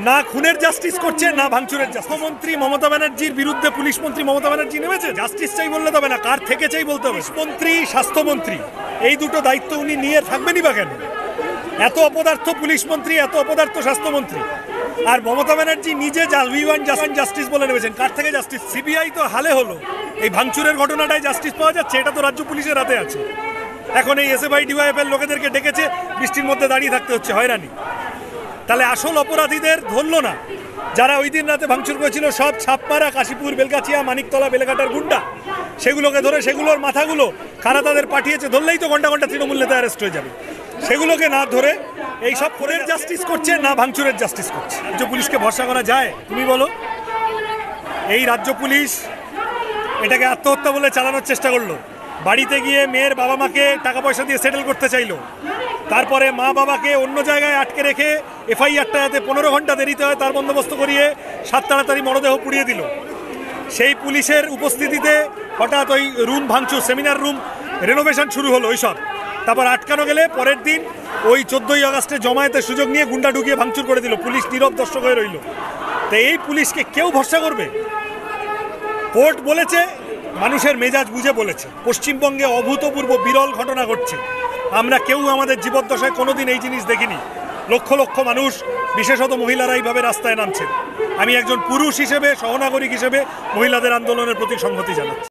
না খুনের জাস্টিস করছে না ভাঙচুরের জাস্টিস। মন্ত্রী মমতা ব্যানার্জির বিরুদ্ধে পুলিশ মন্ত্রী মমতা ব্যানার্জি নেমেছে। জাস্টিস চাই বললে তবে না, কার থেকে চাই বলতে হবে। মন্ত্রী স্বাস্থ্যমন্ত্রী এই দুটো দায়িত্ব উনি নিয়ে থাকবেনই বা কেন? এত অপদার্থ পুলিশ মন্ত্রী, এত অপদার্থ স্বাস্থ্যমন্ত্রী, আর মমতা ব্যানার্জি নিজে জাস্টিস বলে নেমেছেন। কার থেকে জাস্টিস? সিবিআই তো হালে হলো, এই ভাঙচুরের ঘটনাটায় জাস্টিস পাওয়া যাচ্ছে, এটা তো রাজ্য পুলিশের হাতে আছে। এখন এই এসএফআই ডিওয়াইএফএল লোকেদেরকে ডেকেছে, বৃষ্টির মধ্যে দাঁড়িয়ে থাকতে হচ্ছে, হয়রানি। তাহলে আসল অপরাধীদের ধরল না, যারা ওই দিন রাতে ভাঙচুর করেছিল, সব ছাপমারা কাশীপুর, বেলগাছিয়া, মানিকতলা, বেলেঘাটার গুন্ডা, সেগুলোকে ধরে সেগুলোর মাথাগুলো কারা তাদের পাঠিয়েছে ধরলেই তো ঘন্টা ঘন্টা তৃণমূল নেতা অ্যারেস্ট হয়ে যাবে। সেগুলোকে না ধরে এই সব খুনের জাস্টিস করছে না ভাঙচুরের জাস্টিস করছে। রাজ্য পুলিশকে ভরসা করা যায়? তুমি বলো। এই রাজ্য পুলিশ এটাকে আত্মহত্যা বলে চালানোর চেষ্টা করলো। বাড়িতে গিয়ে মেয়ের বাবা মাকে টাকা পয়সা দিয়ে সেটেল করতে চাইলো, তারপরে মা বাবাকে অন্য জায়গায় আটকে রেখে এফআইআরটা যাতে 15 ঘন্টা দেরিতে হয় তার বন্দোবস্ত করিয়ে 7 তাড়াতাড়ি মরদেহ পুড়িয়ে দিল। সেই পুলিশের উপস্থিতিতে হঠাৎ ওই রুম ভাঙচুর, সেমিনার রুম রেনোভেশন শুরু হলো ওইসব, তারপর আটকানো গেলে পরের দিন ওই 14ই আগস্টে জমায়েতের সুযোগ নিয়ে গুন্ডা ঢুকিয়ে ভাঙচুর করে দিল। পুলিশ নীরব দর্শক হয়ে রইল। তো এই পুলিশকে কেউ ভরসা করবে? কোর্ট বলেছে, মানুষের মেজাজ বুঝে বলেছে। পশ্চিমবঙ্গে অভূতপূর্ব বিরল ঘটনা ঘটছে, আমরা কেউ আমাদের জীবদ্দশায় কোনোদিন এই জিনিস দেখিনি। লক্ষ লক্ষ মানুষ, বিশেষত মহিলারা এইভাবে রাস্তায় নামছে। আমি একজন পুরুষ হিসেবে, সহনাগরিক হিসেবে মহিলাদের আন্দোলনের প্রতি সংহতি জানাচ্ছি।